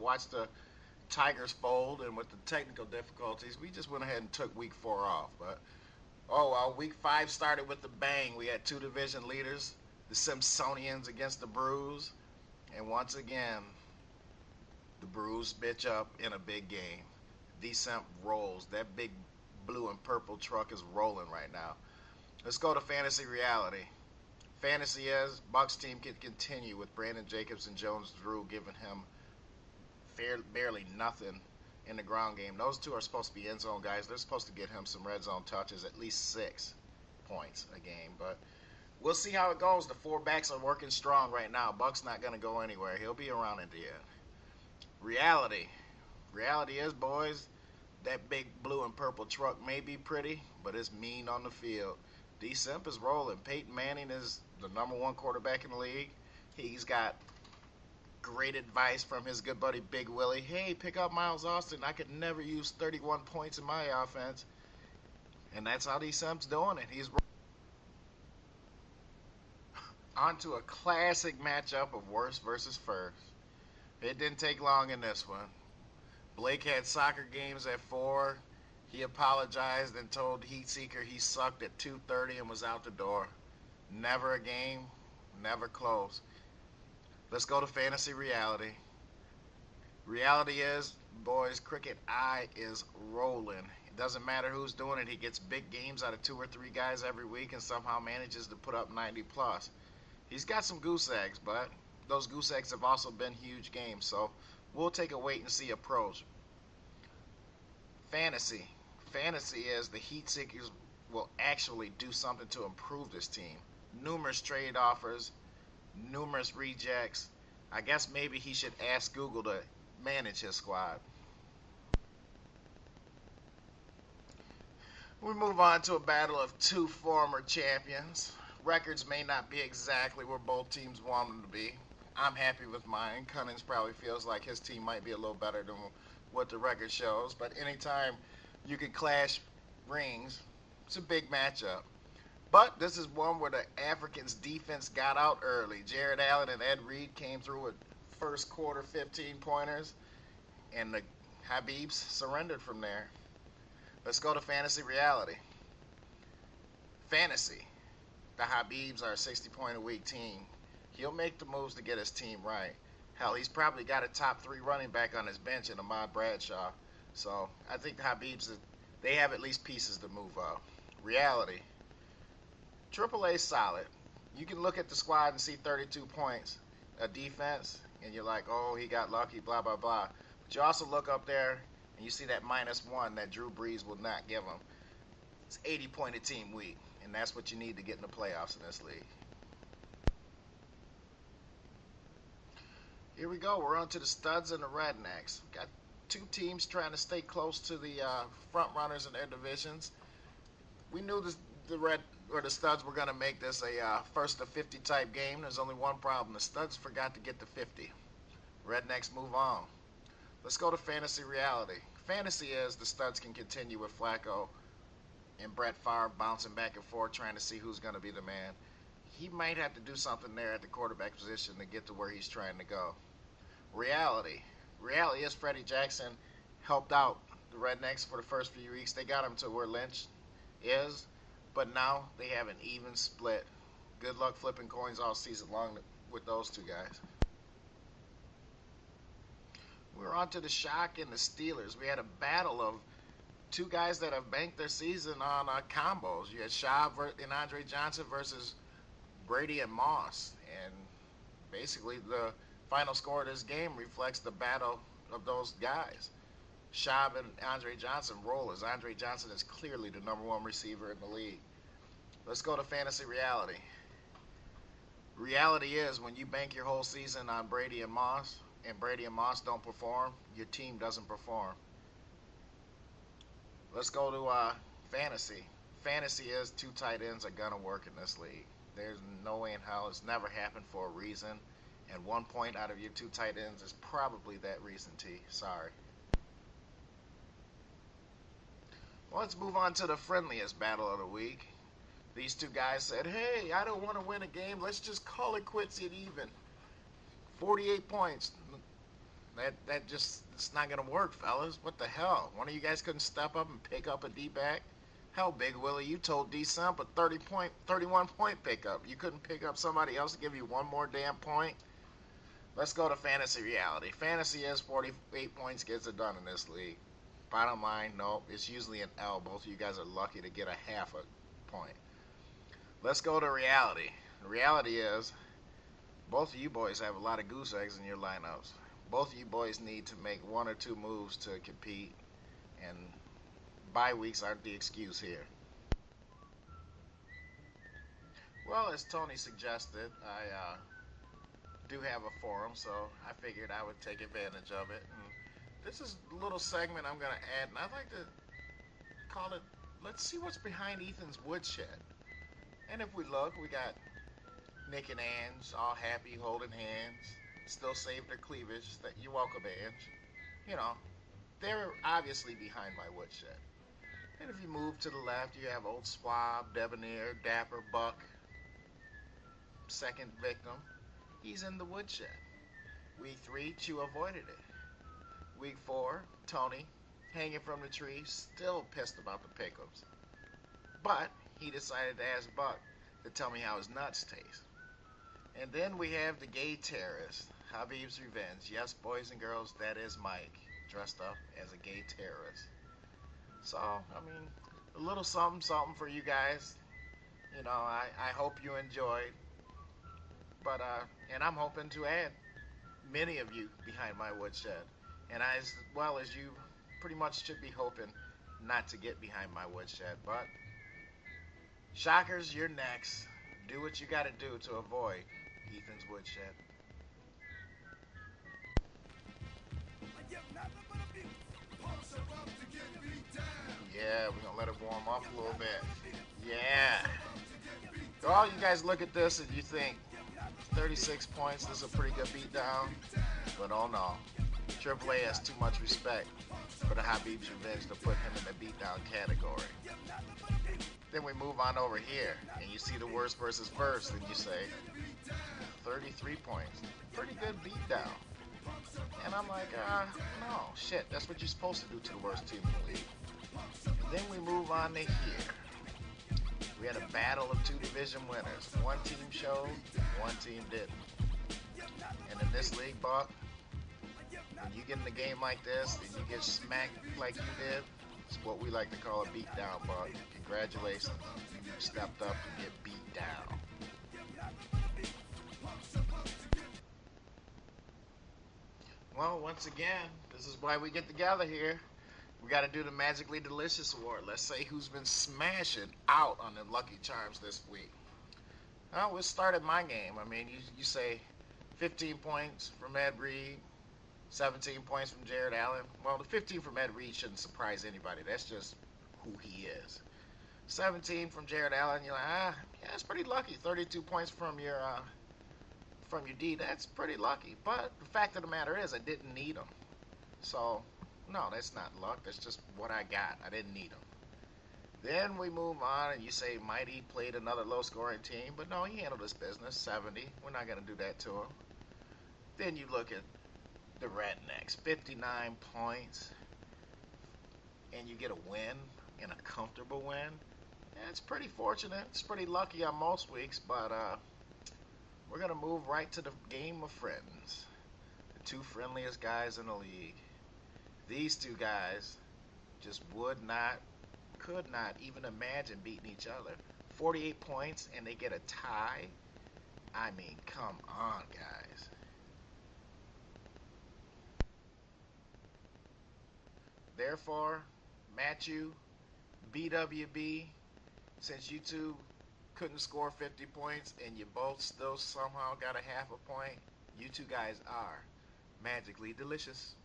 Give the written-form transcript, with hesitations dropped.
watch the Tigers fold, and with the technical difficulties, we just went ahead and took week 4 off. But oh well, week 5 started with a bang. We had two division leaders, the Simpsonians against the Brews, and once again, the Brews bitch up in a big game. Decent rolls. That big blue and purple truck is rolling right now. Let's go to fantasy reality. Fantasy is Bucks team can continue with Brandon Jacobs and Jones Drew giving him barely nothing in the ground game. Those two are supposed to be end zone guys. They're supposed to get him some red zone touches, at least 6 points a game. But we'll see how it goes. The 4 backs are working strong right now. Buck's not going to go anywhere. He'll be around at the end. Reality. Reality is, boys, that big blue and purple truck may be pretty, but it's mean on the field. D Simp is rolling. Peyton Manning is the #1 quarterback in the league. He's got great advice from his good buddy Big Willie. Hey, pick up Miles Austin. I could never use 31 points in my offense. And that's how D Simp's doing it. He's on to a classic matchup of worst versus first. It didn't take long in this one. Blake had soccer games at 4. He apologized and told Heatseeker he sucked at 2:30 and was out the door. Never a game, never close. Let's go to fantasy reality. Reality is, boys, Cricket Eye is rolling. It doesn't matter who's doing it. He gets big games out of 2 or 3 guys every week and somehow manages to put up 90 plus. He's got some goose eggs, but those goose eggs have also been huge games. So we'll take a wait and see approach. Fantasy. Fantasy is the Heat Seekers will actually do something to improve this team. Numerous trade offers, numerous rejects. I guess maybe he should ask Google to manage his squad. We move on to a battle of 2 former champions. Records may not be exactly where both teams want them to be. I'm happy with mine. Cummings probably feels like his team might be a little better than what the record shows, but anytime you can clash rings, it's a big matchup. But this is one where the Africans' defense got out early. Jared Allen and Ed Reed came through with first quarter 15-pointers, and the Habibs surrendered from there. Let's go to fantasy reality. Fantasy. The Habibs are a 60-point-a-week team. He'll make the moves to get his team right. Hell, he's probably got a top 3 running back on his bench in Ahmad Bradshaw. So I think the Habibs, they have at least pieces to move up. Reality. Triple A solid. You can look at the squad and see 32 points a defense, and you're like, oh, he got lucky, blah, blah, blah. But you also look up there, and you see that -1 that Drew Brees will not give him. It's 80-point a team week, and that's what you need to get in the playoffs in this league. Here we go. We're on to the studs and the rednecks. We've got 2 teams trying to stay close to the front runners in their divisions. We knew the studs were going to make this a first to 50 type game. There's only one problem. The studs forgot to get to 50. Rednecks move on. Let's go to fantasy reality. Fantasy is the studs can continue with Flacco and Brett Favre bouncing back and forth trying to see who's going to be the man. He might have to do something there at the quarterback position to get to where he's trying to go. Reality. Reality is Freddie Jackson helped out the Rednecks for the first few weeks. They got him to where Lynch is, but now they have an even split. Good luck flipping coins all season long with those 2 guys. We're on to the Shock and the Steelers. We had a battle of 2 guys that have banked their season on combos. You had Shaw and Andre Johnson versus Brady and Moss, and basically the final score of this game reflects the battle of those guys. Schaub and Andre Johnson roll as Andre Johnson is clearly the #1 receiver in the league. Let's go to fantasy reality. Reality is when you bank your whole season on Brady and Moss don't perform, your team doesn't perform. Let's go to fantasy. Fantasy is 2 tight ends are going to work in this league. There's no way in hell. It's never happened for a reason. And 1 point out of your 2 tight ends is probably that reason, T. Sorry. Well, let's move on to the friendliest battle of the week. These 2 guys said, hey, I don't want to win a game. Let's just call it quits at even. 48 points. That just, it's not gonna work, fellas. What the hell? One of you guys couldn't step up and pick up a D back? Hell, Big Willie, you told D Sump a 31 point pickup. You couldn't pick up somebody else to give you one more damn point. Let's go to fantasy reality. Fantasy is 48 points gets it done in this league. Bottom line, no, it's usually an L. Both of you guys are lucky to get a half a point. Let's go to reality. The reality is, both of you boys have a lot of goose eggs in your lineups. Both of you boys need to make one or two moves to compete, and bye weeks aren't the excuse here. Well, as Tony suggested, I do have a forum, so I figured I would take advantage of it. And this is a little segment I'm going to add, and I'd like to call it, let's see what's behind Ethan's woodshed. And if we look, we got Nick and Ange all happy, holding hands, still save their cleavage. You're welcome, Ange. You know, they're obviously behind my woodshed. And if you move to the left, you have Old Swab, Debonair, Dapper, Buck, second victim. He's in the woodshed. Week 3, Chew avoided it. Week 4, Tony, hanging from the tree, still pissed about the pickles. But he decided to ask Buck to tell me how his nuts taste. And then we have the gay terrorist, Habib's Revenge. Yes, boys and girls, that is Mike, dressed up as a gay terrorist. So, I mean, a little something, something for you guys. You know, I hope you enjoyed. But, and I'm hoping to add many of you behind my woodshed. And as well as you pretty much should be hoping not to get behind my woodshed. But, Shockers, you're next. Do what you gotta do to avoid Ethan's woodshed. Yeah, we're gonna let it warm up a little bit. Yeah. So all you guys look at this and you think 36 points, this is a pretty good beatdown. But oh no. AAA has too much respect for the Habib's Revenge to put him in the beatdown category. Then we move on over here, and you see the worst versus first, and you say, 33 points. Pretty good beatdown. And I'm like, no, shit, that's what you're supposed to do to the worst team in the league. And then we move on to here. We had a battle of 2 division winners. One team showed, one team didn't. And in this league, Buck, when you get in a game like this and you get smacked like you did, it's what we like to call a beat down, Buck. Congratulations. You stepped up to get beat down. Well, once again, this is why we get together here. We got to do the Magically Delicious Award. Let's say who's been smashing out on the Lucky Charms this week. Well, we'll start at my game. I mean, you say 15 points from Ed Reed, 17 points from Jared Allen. Well, the 15 from Ed Reed shouldn't surprise anybody. That's just who he is. 17 from Jared Allen. You're like, yeah, that's pretty lucky. 32 points from your D. That's pretty lucky. But the fact of the matter is, I didn't need them. So, no, that's not luck. That's just what I got. I didn't need them. Then we move on, and you say Mighty played another low-scoring team. But no, he handled his business. 70. We're not going to do that to him. Then you look at the Rednecks, 59 points, and you get a win, and a comfortable win. Yeah, it's pretty fortunate. It's pretty lucky on most weeks, but we're going to move right to the game of friends. The 2 friendliest guys in the league. These 2 guys just could not even imagine beating each other. 48 points, and they get a tie. I mean, come on, guys. Therefore, Matthew, BWB, since you 2 couldn't score 50 points and you both still somehow got a half a point, you 2 guys are magically delicious.